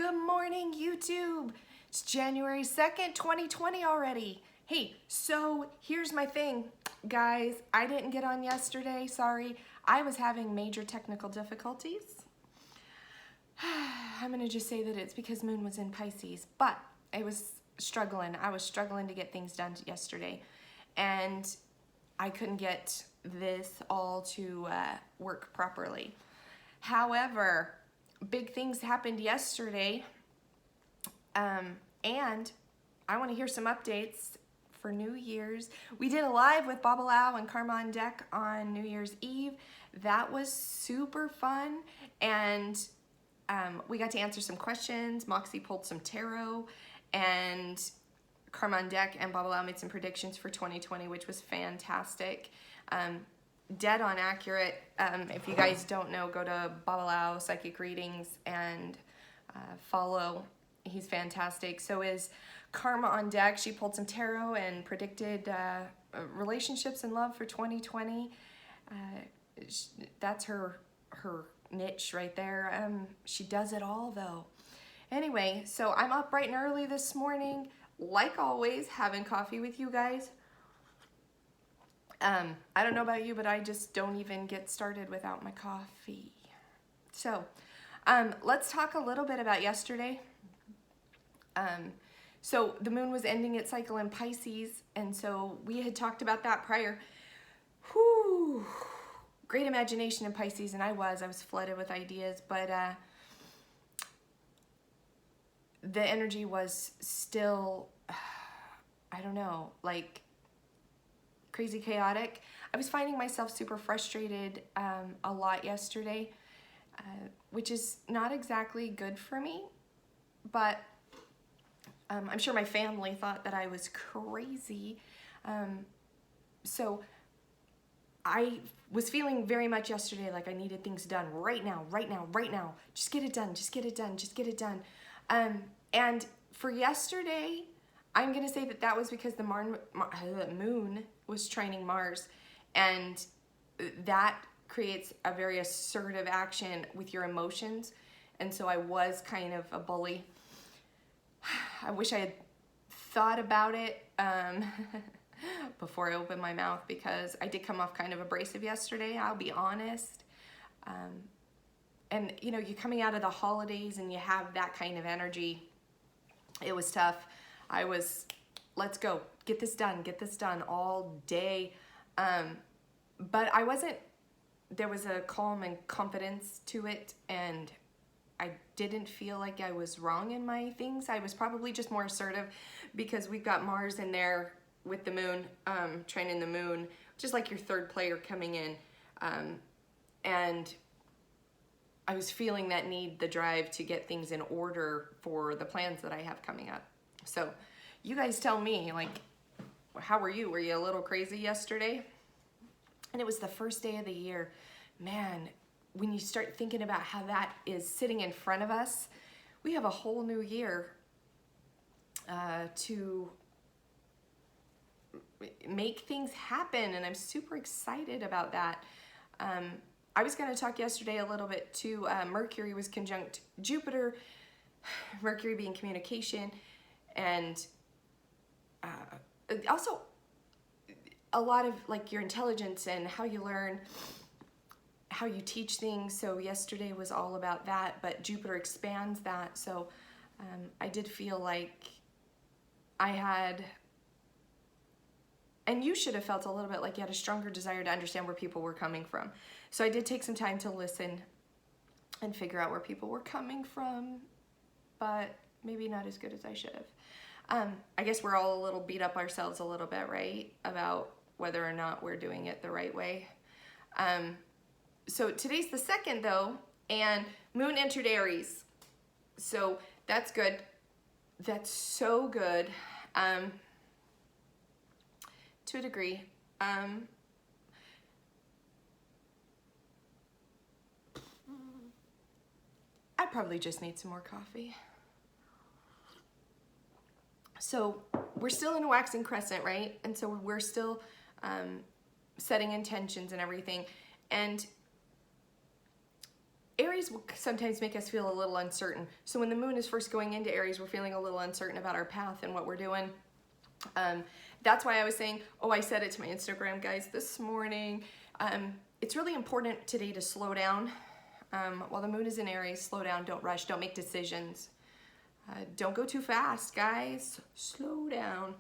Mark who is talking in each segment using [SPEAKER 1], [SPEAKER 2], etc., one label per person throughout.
[SPEAKER 1] Good morning, YouTube. It's January 2nd, 2020 already. Hey, so here's my thing. Guys, I didn't get on yesterday, sorry. I was having major technical difficulties. I'm gonna just say that it's because Moon was in Pisces, but I was struggling. I was struggling to get things done yesterday, and I couldn't get this all to work properly. However, big things happened yesterday, and I want to hear some updates for New Year's. We did a live with Baba Lau and Karma on Deck on New Year's Eve. That was super fun, and we got to answer some questions. Moxie pulled some tarot, and Karma on Deck and Baba Lau made some predictions for 2020, which was fantastic. Dead on accurate. If you guys don't know, go to Baba Lau Psychic Readings and follow. He's fantastic. So is Karma on Deck. She pulled some tarot and predicted relationships and love for 2020. That's her niche right there. She does it all though. Anyway, so I'm up bright and early this morning, like always, having coffee with you guys. I don't know about you, but I just don't even get started without my coffee. So, let's talk a little bit about yesterday. So the moon was ending its cycle in Pisces, and so we had talked about that prior. Whew, great imagination in Pisces, and I was flooded with ideas, but the energy was still, I don't know, like crazy chaotic. I was finding myself super frustrated a lot yesterday, which is not exactly good for me, but I'm sure my family thought that I was crazy. So I was feeling very much yesterday like I needed things done right now. Just get it done. And for yesterday, I'm gonna say that was because the moon was trining Mars, and that creates a very assertive action with your emotions, and so I was kind of a bully. I wish I had thought about it before I opened my mouth, because I did come off kind of abrasive yesterday, I'll be honest. And you know, you're coming out of the holidays and you have that kind of energy. It was tough. I was, let's go, get this done all day. But I wasn't, there was a calm and confidence to it, and I didn't feel like I was wrong in my things. I was probably just more assertive because we've got Mars in there with the moon, training the moon, just like your third player coming in. And I was feeling that need, the drive to get things in order for the plans that I have coming up. So you guys tell me, like, how were you? Were you a little crazy yesterday? And it was the first day of the year. Man, when you start thinking about how that is sitting in front of us, we have a whole new year to make things happen, and I'm super excited about that. I was going to talk yesterday a little bit too. Mercury was conjunct Jupiter, Mercury being communication, and also a lot of like your intelligence and how you learn, how you teach things. So yesterday was all about that, but Jupiter expands that. So I did feel like I had, and you should have felt a little bit like you had a stronger desire to understand where people were coming from. So I did take some time to listen and figure out where people were coming from, but maybe not as good as I should have. I guess we're all a little beat up ourselves a little bit, right? About whether or not we're doing it the right way. So today's the 2nd though, and Moon entered Aries. So that's good. That's so good. To a degree. I probably just need some more coffee. So we're still in a waxing crescent, right? And so we're still setting intentions and everything. And Aries will sometimes make us feel a little uncertain. So when the moon is first going into Aries, we're feeling a little uncertain about our path and what we're doing. That's why I was saying, oh, I said it to my Instagram guys this morning. It's really important today to slow down. While the moon is in Aries, slow down, don't rush, don't make decisions. Don't go too fast, guys. Slow down.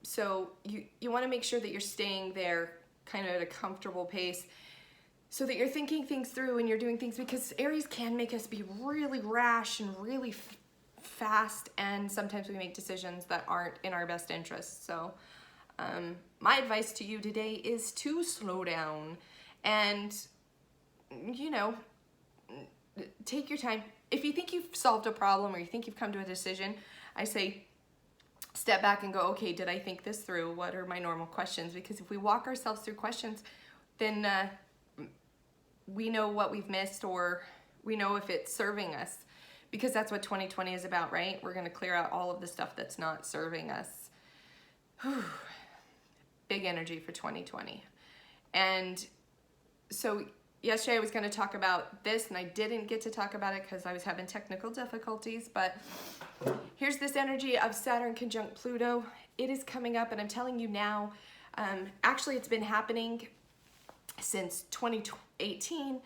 [SPEAKER 1] So you want to make sure that you're staying there kind of at a comfortable pace so that you're thinking things through and you're doing things, because Aries can make us be really rash and really fast, and sometimes we make decisions that aren't in our best interests. So my advice to you today is to slow down and, you know, take your time. If you think you've solved a problem or you think you've come to a decision, I say step back and go, okay, did I think this through? What are my normal questions? Because if we walk ourselves through questions, then we know what we've missed, or we know if it's serving us, because that's what 2020 is about, right? We're going to clear out all of the stuff that's not serving us. Whew. Big energy for 2020. And so yesterday I was going to talk about this, and I didn't get to talk about it because I was having technical difficulties, but here's this energy of Saturn conjunct Pluto. It is coming up, and I'm telling you now, actually it's been happening since 2018.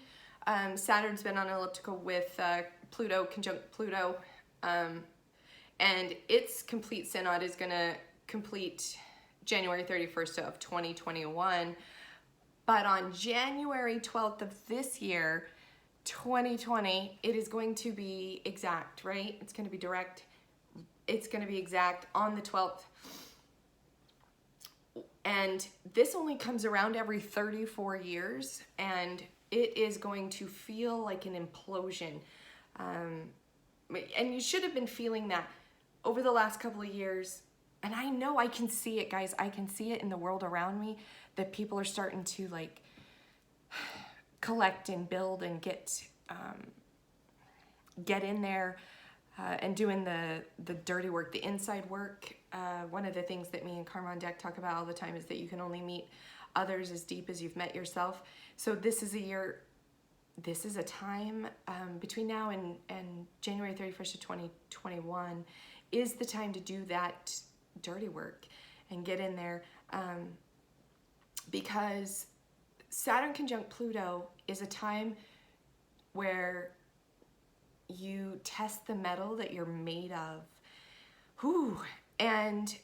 [SPEAKER 1] Saturn's been on elliptical with Pluto conjunct Pluto, and its complete synod is going to complete January 31st of 2021. But on January 12th of this year, 2020, it is going to be exact, right? It's going to be direct. It's going to be exact on the 12th. And this only comes around every 34 years, and it is going to feel like an implosion. And you should have been feeling that over the last couple of years. And I know I can see it, guys. I can see it in the world around me, that people are starting to like collect and build and get in there and doing the dirty work, the inside work. One of the things that me and Karma on Deck talk about all the time is that you can only meet others as deep as you've met yourself. So this is a year, this is a time between now and January 31st of 2021 is the time to do that dirty work and get in there, because Saturn conjunct Pluto is a time where you test the metal that you're made of. Whew. And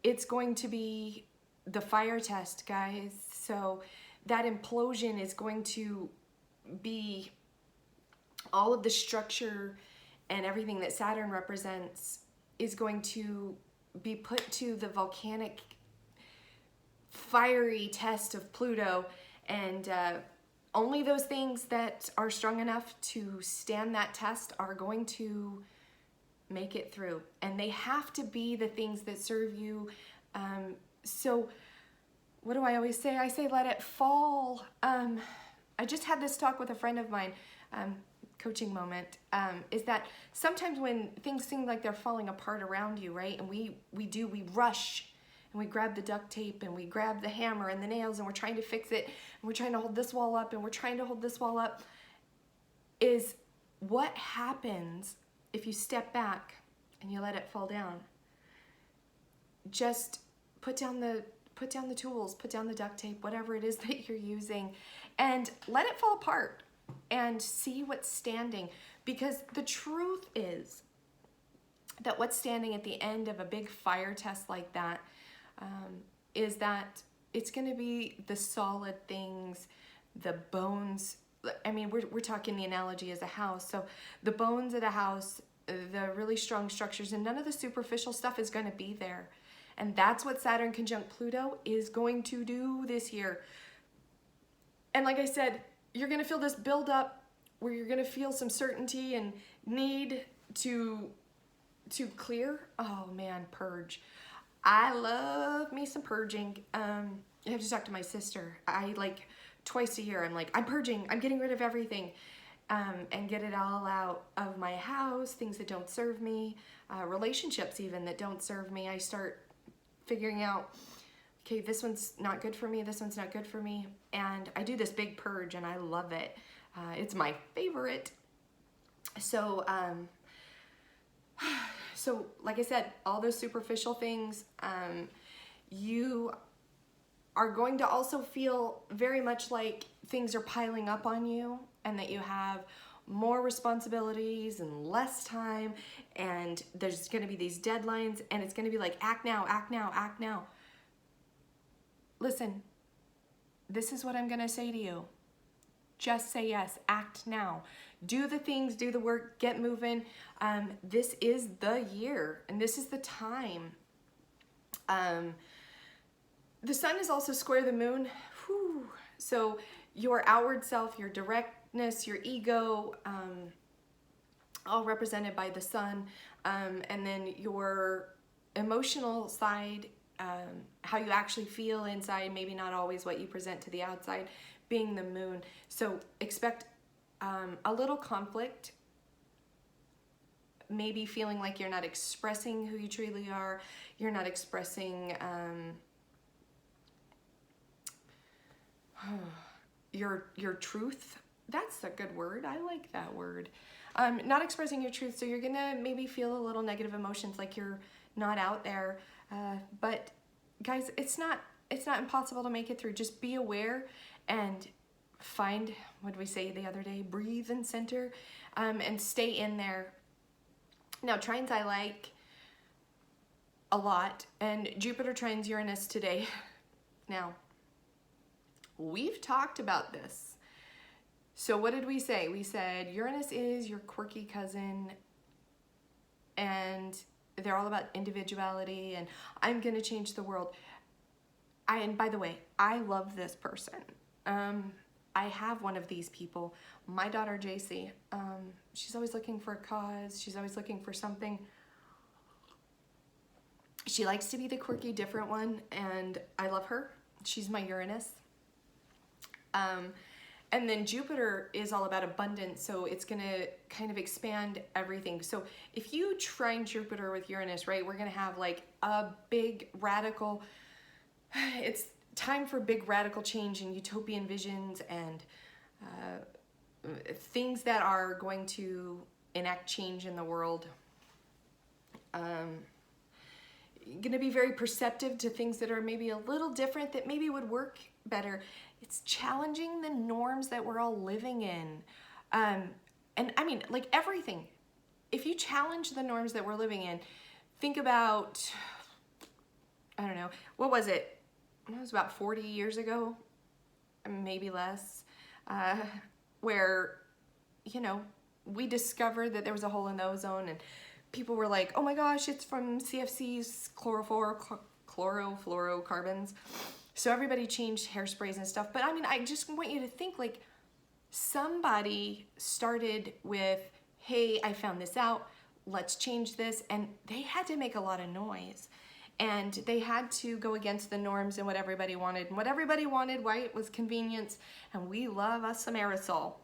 [SPEAKER 1] it's going to be the fire test, guys. So that implosion is going to be all of the structure and everything that Saturn represents is going to be put to the volcanic fiery test of Pluto, and only those things that are strong enough to stand that test are going to make it through, and they have to be the things that serve you. So what do I always say? I say let it fall. I just had this talk with a friend of mine, coaching moment, is that sometimes when things seem like they're falling apart around you, right, and we rush and we grab the duct tape and we grab the hammer and the nails and we're trying to fix it and we're trying to hold this wall up and we're trying to hold this wall up, is what happens if you step back and you let it fall down. Just put down the tools, put down the duct tape, whatever it is that you're using, and let it fall apart and see what's standing. Because the truth is that what's standing at the end of a big fire test like that is that it's going to be the solid things, the bones. I mean, we're talking the analogy as a house. So the bones of the house, the really strong structures, and none of the superficial stuff is going to be there. And that's what Saturn conjunct Pluto is going to do this year. And like I said, you're going to feel this buildup where you're going to feel some certainty and need to clear. Oh man, purge. I love me some purging. I have to talk to my sister. I like twice a year, I'm purging. I'm getting rid of everything. And get it all out of my house, things that don't serve me, relationships even that don't serve me. I start figuring out, okay, this one's not good for me, this one's not good for me. And I do this big purge and I love it. It's my favorite. So, so like I said, all those superficial things, you are going to also feel very much like things are piling up on you and that you have more responsibilities and less time, and there's going to be these deadlines, and it's going to be like, act now, act now, act now. Listen, this is what I'm going to say to you. Just say yes, act now. Do the things, do the work, get moving. This is the year, and this is the time. The sun is also square the moon. Whew. So your outward self, your directness, your ego, all represented by the sun. And then your emotional side, how you actually feel inside, maybe not always what you present to the outside, being the moon. So expect a little conflict, maybe feeling like you're not expressing who you truly are, you're not expressing your truth. That's a good word. I like that word. Not expressing your truth, so you're gonna maybe feel a little negative emotions, like you're not out there. But guys, it's not impossible to make it through. Just be aware and find, what did we say the other day? Breathe and center, and stay in there. Now, trines I like a lot, and Jupiter trines Uranus today. Now, we've talked about this. So what did we say? We said Uranus is your quirky cousin, and they're all about individuality, and I'm gonna change the world. And by the way, I love this person. I have one of these people. My daughter, JC, she's always looking for a cause. She's always looking for something. She likes to be the quirky, different one, and I love her. She's my Uranus. And then Jupiter is all about abundance, so it's gonna kind of expand everything. So if you trine Jupiter with Uranus, right, we're gonna have like a big radical, it's time for big radical change and utopian visions and things that are going to enact change in the world. Going to be very perceptive to things that are maybe a little different, that maybe would work better. It's challenging the norms that we're all living in. And I mean, like everything. If you challenge the norms that we're living in, think about, I don't know, what was it? It was about 40 years ago, maybe less, where, you know, we discovered that there was a hole in the ozone, and people were like, oh my gosh, it's from CFC's chlorofluorocarbons. So everybody changed hairsprays and stuff. But I mean, I just want you to think, like, somebody started with, hey, I found this out, let's change this. And they had to make a lot of noise. And they had to go against the norms and what everybody wanted. And what everybody wanted, right, was convenience. And we love us some aerosol.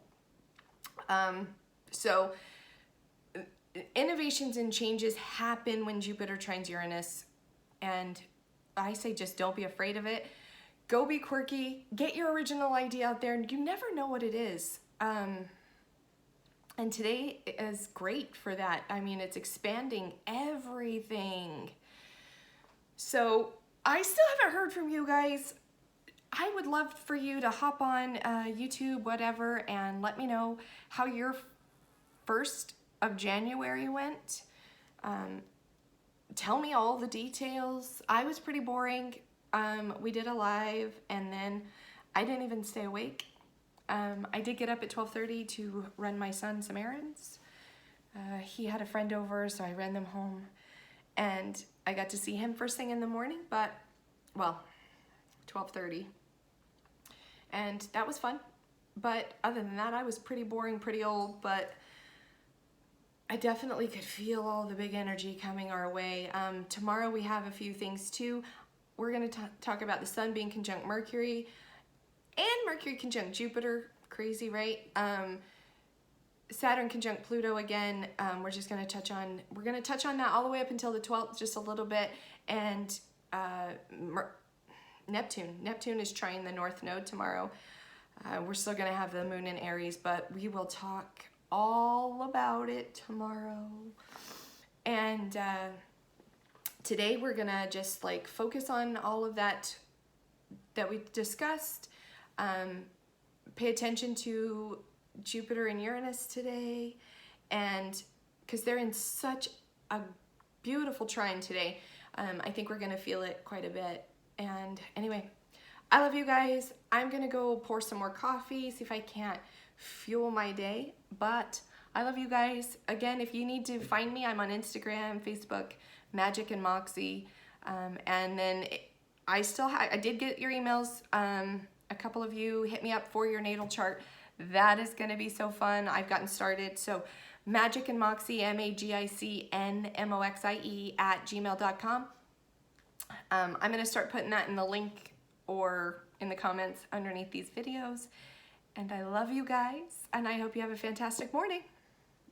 [SPEAKER 1] So innovations and changes happen when Jupiter trines Uranus. And I say just don't be afraid of it. Go be quirky. Get your original idea out there. And you never know what it is. And today is great for that. I mean, it's expanding everything. So I still haven't heard from you guys. I would love for you to hop on YouTube, whatever, and let me know how your 1st of January went. Tell me all the details. I was pretty boring. We did a live, and then I didn't even stay awake. I did get up at 12:30 to run my son some errands. He had a friend over, so I ran them home. And I got to see him first thing in the morning, but, well, 12:30. And that was fun. But other than that, I was pretty boring, pretty old, but I definitely could feel all the big energy coming our way. Tomorrow we have a few things too. We're gonna talk about the sun being conjunct Mercury and Mercury conjunct Jupiter. Crazy, right? Saturn conjunct Pluto again. We're gonna touch on that all the way up until the 12th, just a little bit. And Neptune. Neptune is trying the North Node tomorrow. We're still going to have the moon in Aries, but we will talk all about it tomorrow. And today we're going to just like focus on all of that we discussed. Pay attention to Jupiter and Uranus today, and because they're in such a beautiful trine today, I think we're going to feel it quite a bit. And anyway, I love you guys. I'm gonna go pour some more coffee, see if I can't fuel my day, but I love you guys. Again, if you need to find me, I'm on Instagram, Facebook, Magic and Moxie, and then I did get your emails. A couple of you hit me up for your natal chart. That is gonna be so fun. I've gotten started. So Magic and Moxie, MAGICNMOXIE @gmail.com. I'm going to start putting that in the link or in the comments underneath these videos. And I love you guys, and I hope you have a fantastic morning.